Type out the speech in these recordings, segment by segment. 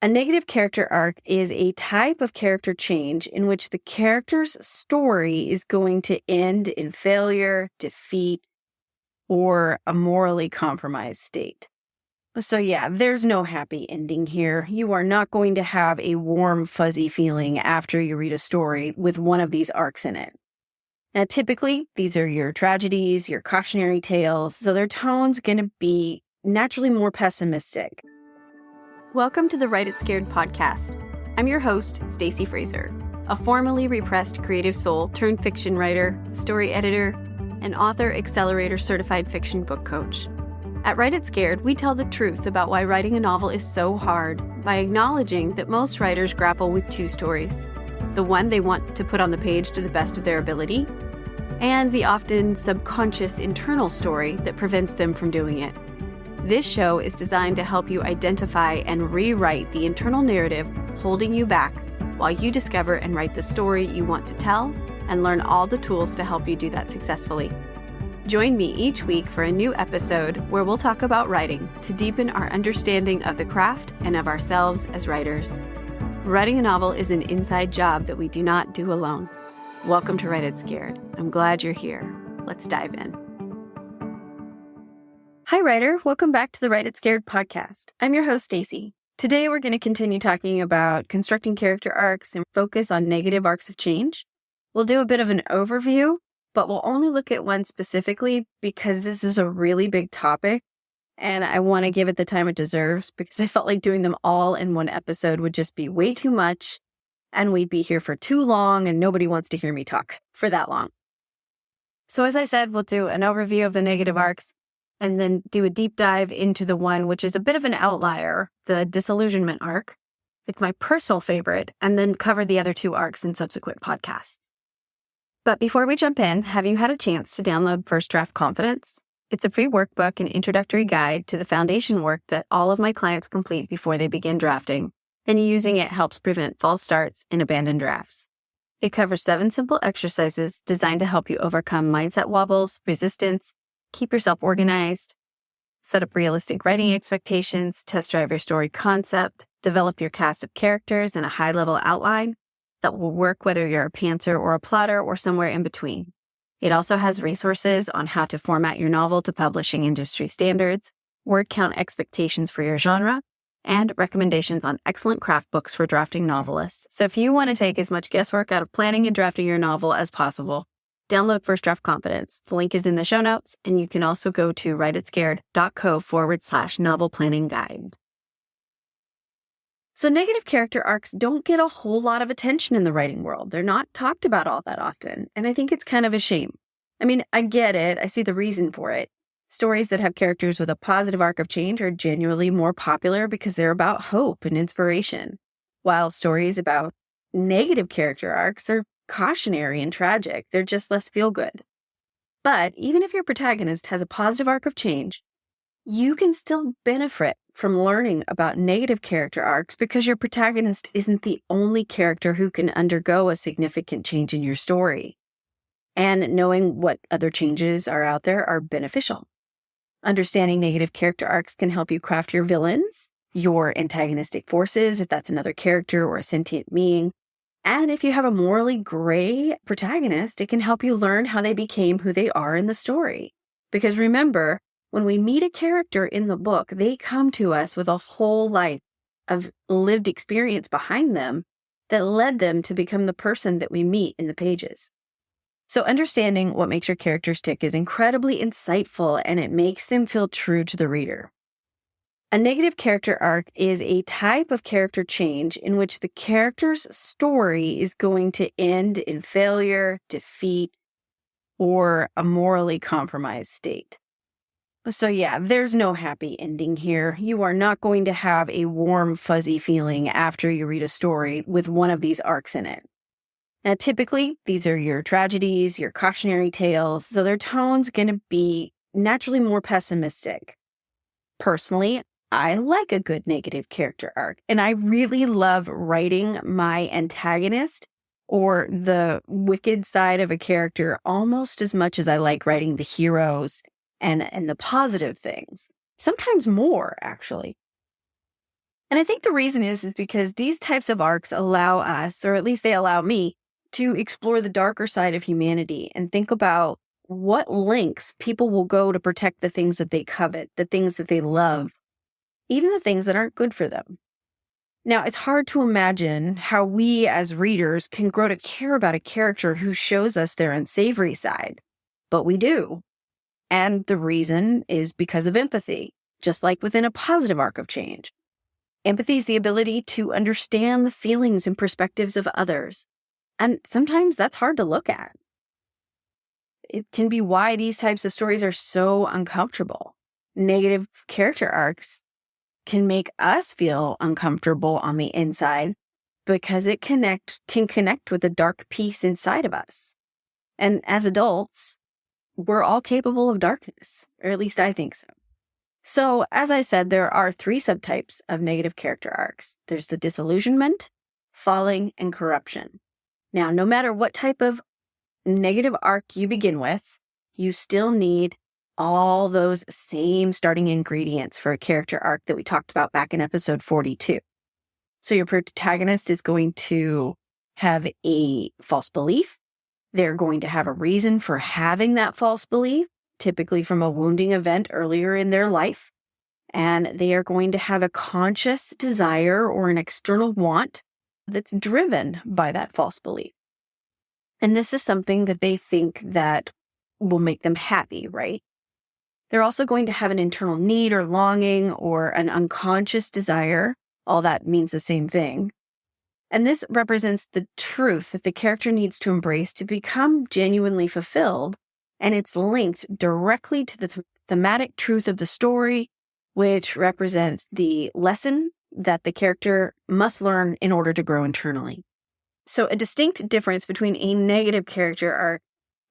A negative character arc is a type of character change in which the character's story is going to end in failure, defeat, or a morally compromised state. So yeah, there's no happy ending here. You are not going to have a warm, fuzzy feeling after you read a story with one of these arcs in it. Now, typically, these are your tragedies, your cautionary tales, so their tone's going to be naturally more pessimistic. Welcome to the Write It Scared podcast. I'm your host, Stacey Fraser, a formerly repressed creative soul turned fiction writer, story editor, and author accelerator certified fiction book coach. At Write It Scared, we tell the truth about why writing a novel is so hard by acknowledging that most writers grapple with two stories: the one they want to put on the page to the best of their ability, and the often subconscious internal story that prevents them from doing it. This show is designed to help you identify and rewrite the internal narrative holding you back while you discover and write the story you want to tell and learn all the tools to help you do that successfully. Join me each week for a new episode where we'll talk about writing to deepen our understanding of the craft and of ourselves as writers. Writing a novel is an inside job that we do not do alone. Welcome to Write It Scared. I'm glad you're here. Let's dive in. Hi, writer. Welcome back to the Write It Scared podcast. I'm your host, Stacey. Today, we're going to continue talking about constructing character arcs and focus on negative arcs of change. We'll do a bit of an overview, but we'll only look at one specifically because this is a really big topic and I want to give it the time it deserves because I felt like doing them all in one episode would just be way too much and we'd be here for too long and nobody wants to hear me talk for that long. So as I said, we'll do an overview of the negative arcs and then do a deep dive into the one which is a bit of an outlier, the Disillusionment Arc. It's my personal favorite, and then cover the other two arcs in subsequent podcasts. But before we jump in, have you had a chance to download First Draft Confidence? It's a free workbook and introductory guide to the foundation work that all of my clients complete before they begin drafting, and using it helps prevent false starts and abandoned drafts. It covers 7 simple exercises designed to help you overcome mindset wobbles, resistance, keep yourself organized, set up realistic writing expectations, test drive your story concept, develop your cast of characters and a high-level outline that will work whether you're a pantser or a plotter or somewhere in between. It also has resources on how to format your novel to publishing industry standards, word count expectations for your genre, and recommendations on excellent craft books for drafting novelists. So if you want to take as much guesswork out of planning and drafting your novel as possible, download First Draft Confidence. The link is in the show notes, and you can also go to writeitscared.co/novel planning guide. So negative character arcs don't get a whole lot of attention in the writing world. They're not talked about all that often, and I think it's kind of a shame. I mean, I get it. I see the reason for it. Stories that have characters with a positive arc of change are genuinely more popular because they're about hope and inspiration, while stories about negative character arcs are cautionary and tragic. They're just less feel-good. But even if your protagonist has a positive arc of change, you can still benefit from learning about negative character arcs because your protagonist isn't the only character who can undergo a significant change in your story. And knowing what other changes are out there are beneficial. Understanding negative character arcs can help you craft your villains, your antagonistic forces, if that's another character or a sentient being. And if you have a morally gray protagonist, it can help you learn how they became who they are in the story. Because remember, when we meet a character in the book, they come to us with a whole life of lived experience behind them that led them to become the person that we meet in the pages. So understanding what makes your characters tick is incredibly insightful, and it makes them feel true to the reader. A negative character arc is a type of character change in which the character's story is going to end in failure, defeat, or a morally compromised state. So yeah, there's no happy ending here. You are not going to have a warm, fuzzy feeling after you read a story with one of these arcs in it. Now, typically, these are your tragedies, your cautionary tales, so their tone's going to be naturally more pessimistic. Personally, I like a good negative character arc, and I really love writing my antagonist or the wicked side of a character almost as much as I like writing the heroes and the positive things. Sometimes more, actually. And I think the reason is because these types of arcs allow us, or at least they allow me, to explore the darker side of humanity and think about what lengths people will go to protect the things that they covet, the things that they love, even the things that aren't good for them. Now, it's hard to imagine how we as readers can grow to care about a character who shows us their unsavory side, but we do. And the reason is because of empathy, just like within a positive arc of change. Empathy is the ability to understand the feelings and perspectives of others. And sometimes that's hard to look at. It can be why these types of stories are so uncomfortable. Negative character arcs can make us feel uncomfortable on the inside because it can connect with a dark piece inside of us. And as adults, we're all capable of darkness, or at least I think so. So, as I said, there are 3 subtypes of negative character arcs. There's the disillusionment, falling, and corruption. Now, no matter what type of negative arc you begin with, you still need all those same starting ingredients for a character arc that we talked about back in episode 42. So your protagonist is going to have a false belief. They're going to have a reason for having that false belief, typically from a wounding event earlier in their life. And they are going to have a conscious desire or an external want that's driven by that false belief. And this is something that they think that will make them happy, right? They're also going to have an internal need or longing or an unconscious desire. All that means the same thing. And this represents the truth that the character needs to embrace to become genuinely fulfilled. And it's linked directly to the thematic truth of the story, which represents the lesson that the character must learn in order to grow internally. So a distinct difference between a negative character arc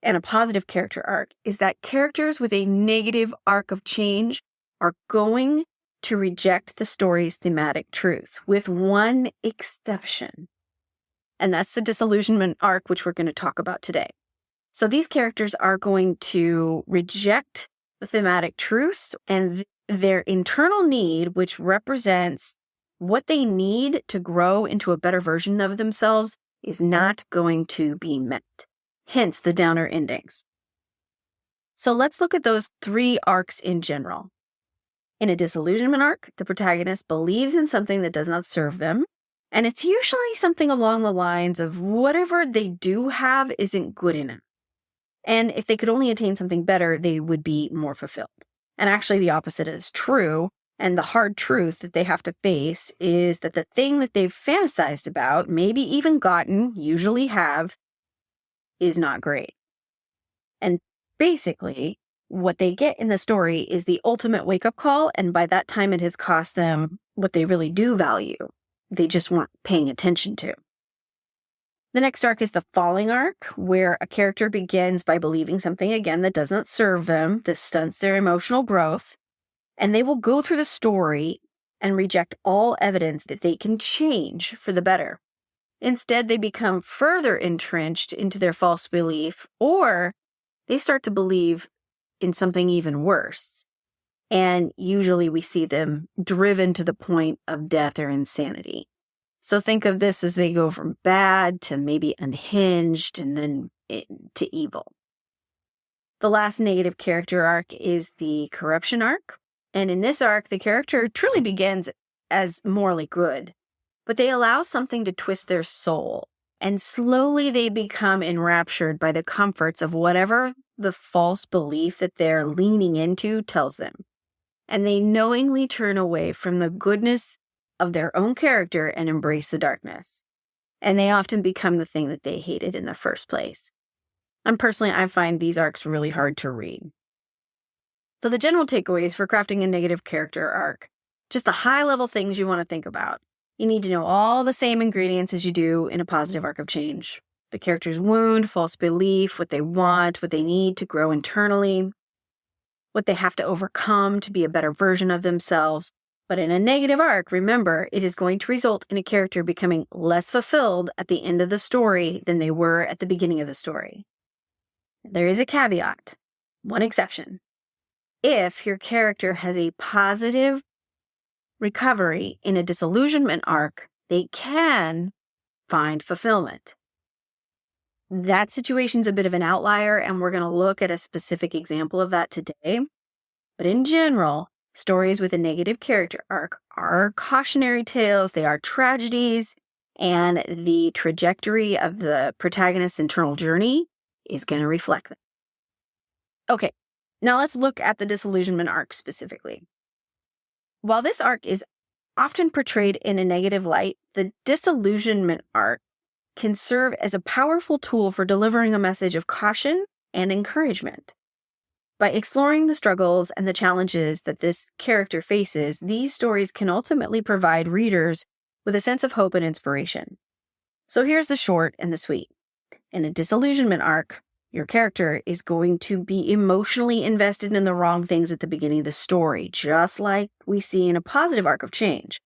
and a positive character arc is that characters with a negative arc of change are going to reject the story's thematic truth, with one exception. And that's the disillusionment arc, which we're going to talk about today. So these characters are going to reject the thematic truth and their internal need, which represents what they need to grow into a better version of themselves, is not going to be met. Hence the downer endings. So let's look at those 3 arcs in general. In a disillusionment arc, the protagonist believes in something that does not serve them, and it's usually something along the lines of whatever they do have isn't good enough. And if they could only attain something better, they would be more fulfilled. And actually the opposite is true, and the hard truth that they have to face is that the thing that they've fantasized about, maybe even gotten, usually have, is not great. And basically, what they get in the story is the ultimate wake-up call, and by that time it has cost them what they really do value. They just weren't paying attention to. The next arc is the falling arc, where a character begins by believing something again that doesn't serve them. This stunts their emotional growth, and they will go through the story and reject all evidence that they can change for the better. Instead, they become further entrenched into their false belief, or they start to believe in something even worse. And usually we see them driven to the point of death or insanity. So think of this as they go from bad to maybe unhinged and then to evil. The last negative character arc is the corruption arc. And in this arc, the character truly begins as morally good, but they allow something to twist their soul, and slowly they become enraptured by the comforts of whatever the false belief that they're leaning into tells them. And they knowingly turn away from the goodness of their own character and embrace the darkness. And they often become the thing that they hated in the first place. And personally, I find these arcs really hard to read. So the general takeaways for crafting a negative character arc, just the high-level things you want to think about. You need to know all the same ingredients as you do in a positive arc of change. The character's wound, false belief, what they want, what they need to grow internally, what they have to overcome to be a better version of themselves. But in a negative arc, remember, it is going to result in a character becoming less fulfilled at the end of the story than they were at the beginning of the story. There is a caveat, one exception. If your character has a positive recovery in a disillusionment arc, they can find fulfillment. That situation's a bit of an outlier, and we're going to look at a specific example of that today. But in general, stories with a negative character arc are cautionary tales, they are tragedies, and the trajectory of the protagonist's internal journey is going to reflect that. Okay, now let's look at the disillusionment arc specifically. While this arc is often portrayed in a negative light, the disillusionment arc can serve as a powerful tool for delivering a message of caution and encouragement. By exploring the struggles and the challenges that this character faces, these stories can ultimately provide readers with a sense of hope and inspiration. So here's the short and the sweet. In a disillusionment arc, your character is going to be emotionally invested in the wrong things at the beginning of the story, just like we see in a positive arc of change.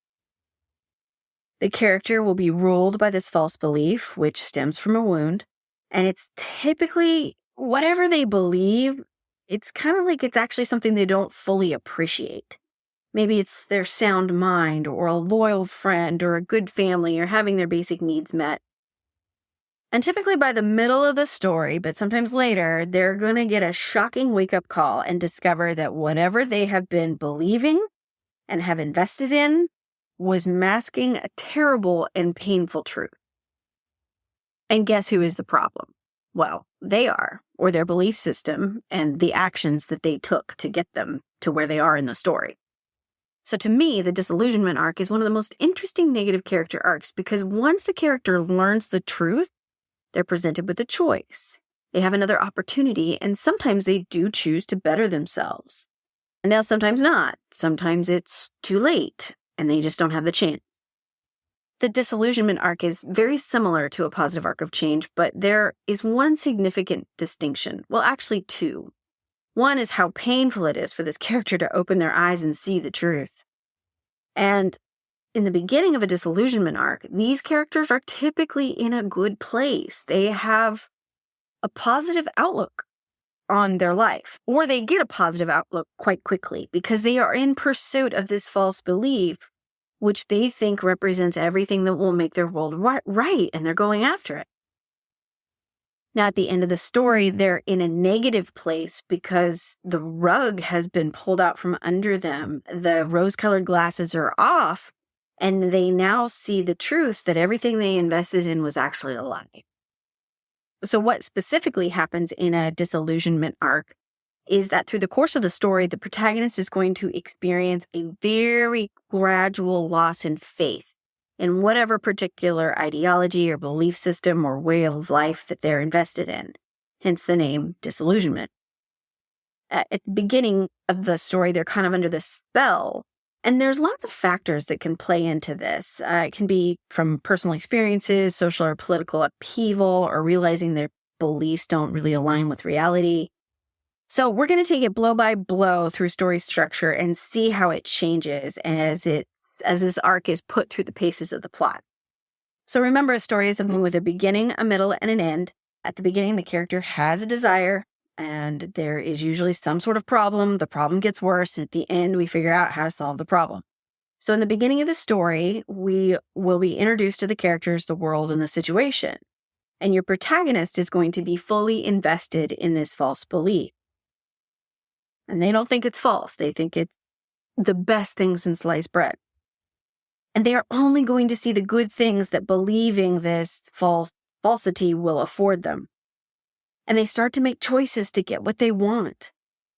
The character will be ruled by this false belief, which stems from a wound, and it's typically whatever they believe. It's kind of like it's actually something they don't fully appreciate. Maybe it's their sound mind or a loyal friend or a good family or having their basic needs met. And typically by the middle of the story, but sometimes later, they're going to get a shocking wake-up call and discover that whatever they have been believing and have invested in was masking a terrible and painful truth. And guess who is the problem? Well, they are, or their belief system and the actions that they took to get them to where they are in the story. So to me, the disillusionment arc is one of the most interesting negative character arcs because once the character learns the truth, they're presented with a choice. They have another opportunity, and sometimes they do choose to better themselves. And now sometimes not. Sometimes it's too late, and they just don't have the chance. The disillusionment arc is very similar to a positive arc of change, but there is one significant distinction. Well, actually two. One is how painful it is for this character to open their eyes and see the truth. And in the beginning of a disillusionment arc, these characters are typically in a good place. They have a positive outlook on their life, or they get a positive outlook quite quickly because they are in pursuit of this false belief, which they think represents everything that will make their world right, and they're going after it. Now, at the end of the story, they're in a negative place because the rug has been pulled out from under them. The rose-colored glasses are off, and they now see the truth that everything they invested in was actually a lie. So what specifically happens in a disillusionment arc is that through the course of the story, the protagonist is going to experience a very gradual loss in faith in whatever particular ideology or belief system or way of life that they're invested in, hence the name disillusionment. At the beginning of the story, they're kind of under this spell, and there's lots of factors that can play into this. It can be from personal experiences, social or political upheaval, or realizing their beliefs don't really align with reality. So we're going to take it blow by blow through story structure and see how it changes as this arc is put through the paces of the plot. So remember, a story is something with a beginning, a middle, and an end. At the beginning, the character has a desire, and there is usually some sort of problem. The problem gets worse, and at the end, we figure out how to solve the problem. So in the beginning of the story, we will be introduced to the characters, the world, and the situation. And your protagonist is going to be fully invested in this false belief. And they don't think it's false. They think it's the best thing since sliced bread. And they are only going to see the good things that believing this falsity will afford them. And they start to make choices to get what they want,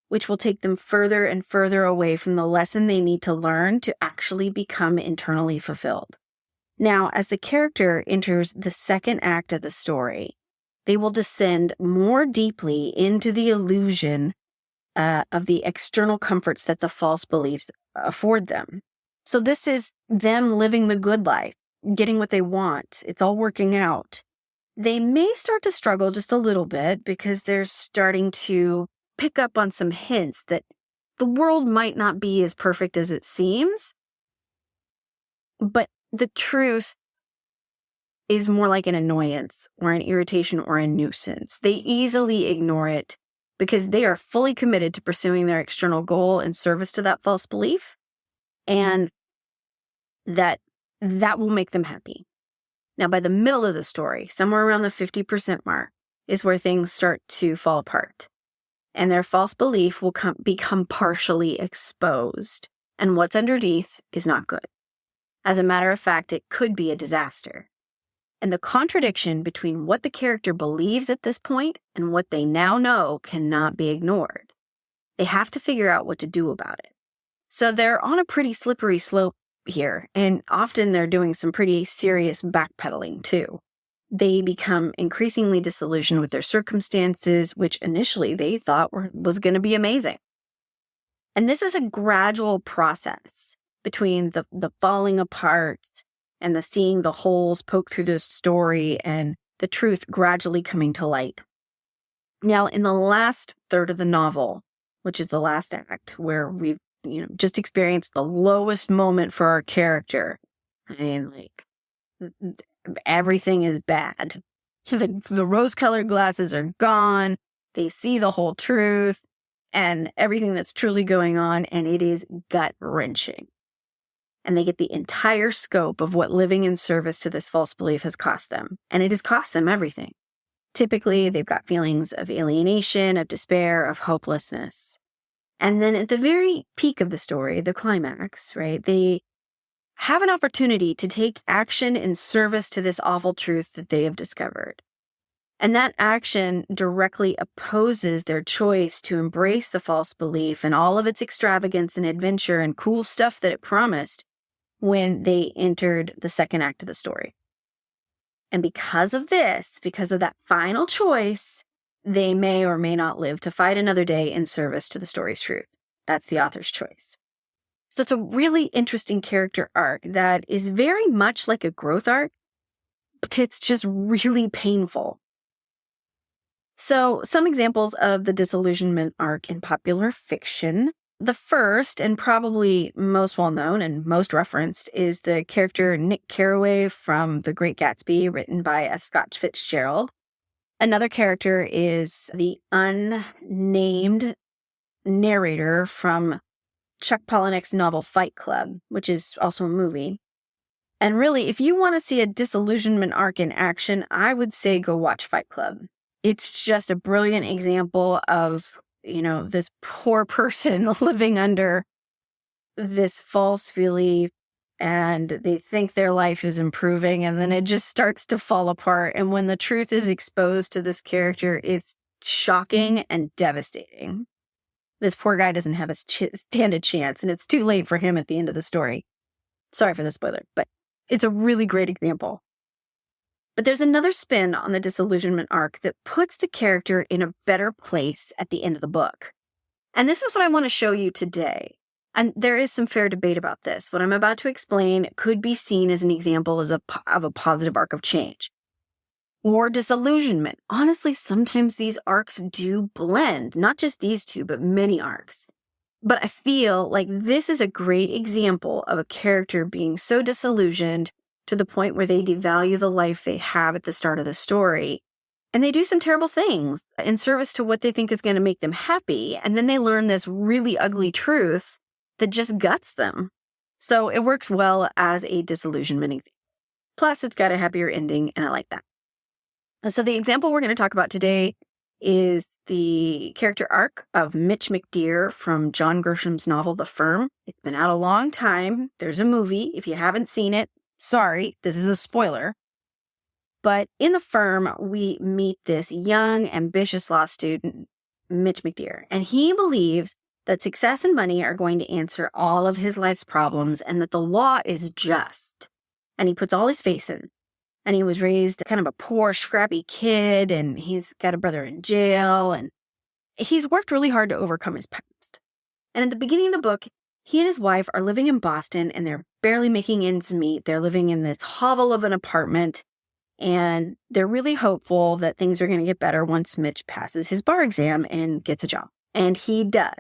which will take them further and further away from the lesson they need to learn to actually become internally fulfilled. Now, as the character enters the second act of the story, they will descend more deeply into the illusion of the external comforts that the false beliefs afford them. So this is them living the good life, getting what they want. It's all working out. They may start to struggle just a little bit because they're starting to pick up on some hints that the world might not be as perfect as it seems, but the truth is more like an annoyance or an irritation or a nuisance. They easily ignore it because they are fully committed to pursuing their external goal in service to that false belief. And that will make them happy. Now, by the middle of the story, somewhere around the 50% mark, is where things start to fall apart. And their false belief will become partially exposed. And what's underneath is not good. As a matter of fact, it could be a disaster. And the contradiction between what the character believes at this point and what they now know cannot be ignored. They have to figure out what to do about it. So they're on a pretty slippery slope here, and often they're doing some pretty serious backpedaling too. They become increasingly disillusioned with their circumstances, which initially they thought was going to be amazing. And this is a gradual process between the falling apart and the seeing the holes poke through the story and the truth gradually coming to light. Now, in the last third of the novel, which is the last act, where we've just experienced the lowest moment for our character, I mean, everything is bad. The rose-colored glasses are gone. They see the whole truth and everything that's truly going on, and it is gut-wrenching. And they get the entire scope of what living in service to this false belief has cost them. And it has cost them everything. Typically, they've got feelings of alienation, of despair, of hopelessness. And then at the very peak of the story, the climax, right, they have an opportunity to take action in service to this awful truth that they have discovered. And that action directly opposes their choice to embrace the false belief and all of its extravagance and adventure and cool stuff that it promised when they entered the second act of the story. And because of this, because of that final choice, they may or may not live to fight another day in service to the story's truth. That's the author's choice. So it's a really interesting character arc that is very much like a growth arc, but it's just really painful. So some examples of the disillusionment arc in popular fiction. The first, and probably most well-known and most referenced, is the character Nick Carraway from The Great Gatsby, written by F. Scott Fitzgerald. Another character is the unnamed narrator from Chuck Palahniuk's novel Fight Club, which is also a movie. And really, if you want to see a disillusionment arc in action, I would say go watch Fight Club. It's just a brilliant example of, this poor person living under this false belief, and they think their life is improving, and then it just starts to fall apart. And when the truth is exposed to this character, it's shocking and devastating. This poor guy doesn't have a stand a chance, and it's too late for him at the end of the story. Sorry for the spoiler, but it's a really great example. But there's another spin on the disillusionment arc that puts the character in a better place at the end of the book. And this is what I want to show you today. And there is some fair debate about this. What I'm about to explain could be seen as an example of a positive arc of change. Or disillusionment. Honestly, sometimes these arcs do blend. Not just these two, but many arcs. But I feel like this is a great example of a character being so disillusioned to the point where they devalue the life they have at the start of the story. And they do some terrible things in service to what they think is going to make them happy. And then they learn this really ugly truth that just guts them. So it works well as a disillusionment example. Plus, it's got a happier ending, and I like that. So the example we're going to talk about today is the character arc of Mitch McDeere from John Grisham's novel, The Firm. It's been out a long time. There's a movie. If you haven't seen it, sorry, this is a spoiler. But in The Firm, we meet this young, ambitious law student, Mitch McDeere, and he believes that success and money are going to answer all of his life's problems and that the law is just. And he puts all his faith in. And he was raised kind of a poor, scrappy kid, and he's got a brother in jail, and he's worked really hard to overcome his past. And at the beginning of the book, he and his wife are living in Boston, and they're barely making ends meet. They're living in this hovel of an apartment, and they're really hopeful that things are going to get better once Mitch passes his bar exam and gets a job. And he does.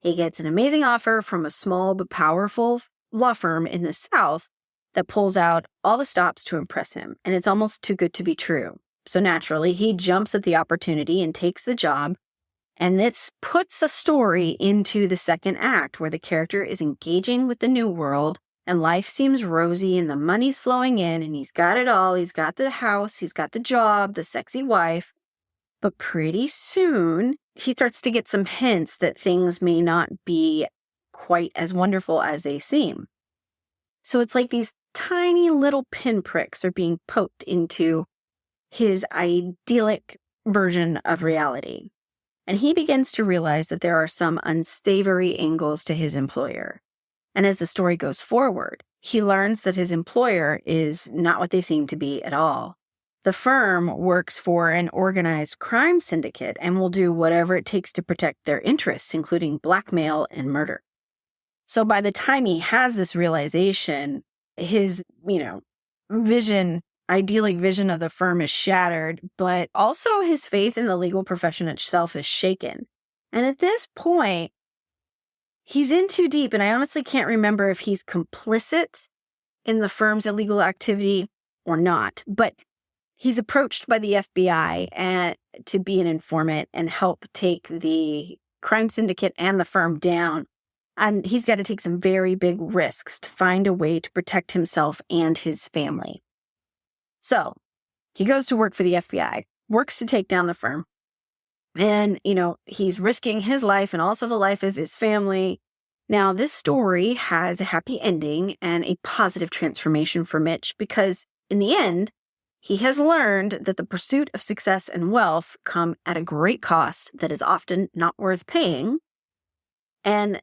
He gets an amazing offer from a small but powerful law firm in the South that pulls out all the stops to impress him, and it's almost too good to be true. So naturally, he jumps at the opportunity and takes the job, and this puts a story into the second act where the character is engaging with the new world and life seems rosy and the money's flowing in and he's got it all. He's got the house, he's got the job, the sexy wife. But pretty soon, he starts to get some hints that things may not be quite as wonderful as they seem. So it's like these tiny little pinpricks are being poked into his idyllic version of reality. And he begins to realize that there are some unsavory angles to his employer. And as the story goes forward, he learns that his employer is not what they seem to be at all. The firm works for an organized crime syndicate and will do whatever it takes to protect their interests, including blackmail and murder. So by the time he has this realization, his, idyllic vision of the firm is shattered, but also his faith in the legal profession itself is shaken. And at this point, he's in too deep, and I honestly can't remember if he's complicit in the firm's illegal activity or not, but he's approached by the FBI to be an informant and help take the crime syndicate and the firm down. And he's got to take some very big risks to find a way to protect himself and his family. So he goes to work for the FBI, works to take down the firm. And, he's risking his life and also the life of his family. Now, this story has a happy ending and a positive transformation for Mitch because in the end, he has learned that the pursuit of success and wealth come at a great cost that is often not worth paying. And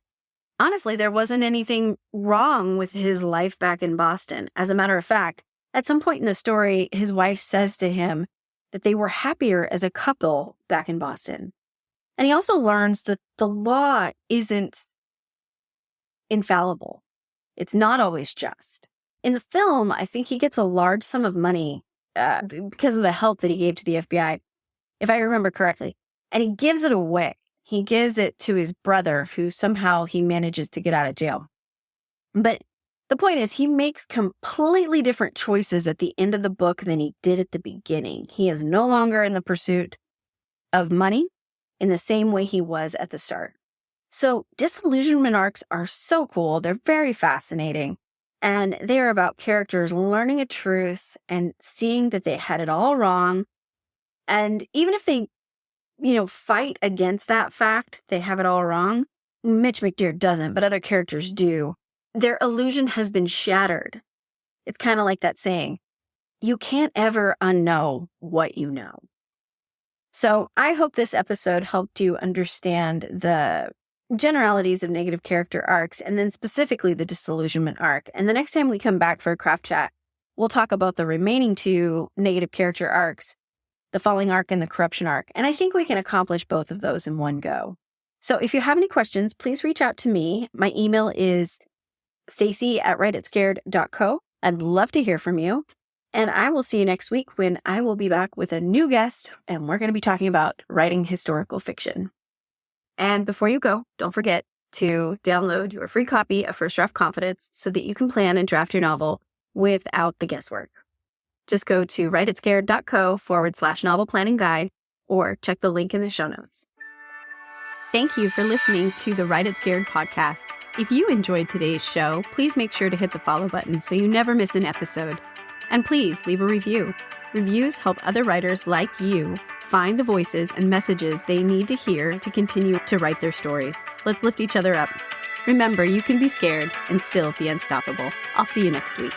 honestly, there wasn't anything wrong with his life back in Boston. As a matter of fact, at some point in the story, his wife says to him that they were happier as a couple back in Boston. And he also learns that the law isn't infallible. It's not always just. In the film, I think he gets a large sum of money because of the help that he gave to the FBI, if I remember correctly. And he gives it away. He gives it to his brother, who somehow he manages to get out of jail. But the point is, he makes completely different choices at the end of the book than he did at the beginning. He is no longer in the pursuit of money in the same way he was at the start. So disillusionment arcs are so cool. They're very fascinating. And they're about characters learning a truth and seeing that they had it all wrong. And even if they, fight against that fact, they have it all wrong. Mitch McDear doesn't, but other characters do. Their illusion has been shattered. It's kind of like that saying, you can't ever unknow what you know. So I hope this episode helped you understand the generalities of negative character arcs, and then specifically the disillusionment arc. And the next time we come back for a craft chat, we'll talk about the remaining two negative character arcs, the falling arc and the corruption arc. And I think we can accomplish both of those in one go. So if you have any questions, please reach out to me. My email is stacy@writitscared.co. I'd love to hear from you. And I will see you next week when I will be back with a new guest, and we're going to be talking about writing historical fiction. And before you go, don't forget to download your free copy of First Draft Confidence so that you can plan and draft your novel without the guesswork. Just go to writitscared.co/novel planning guide or check the link in the show notes. Thank you for listening to the Write It Scared podcast. If you enjoyed today's show, please make sure to hit the follow button so you never miss an episode. And please leave a review. Reviews help other writers like you find the voices and messages they need to hear to continue to write their stories. Let's lift each other up. Remember, you can be scared and still be unstoppable. I'll see you next week.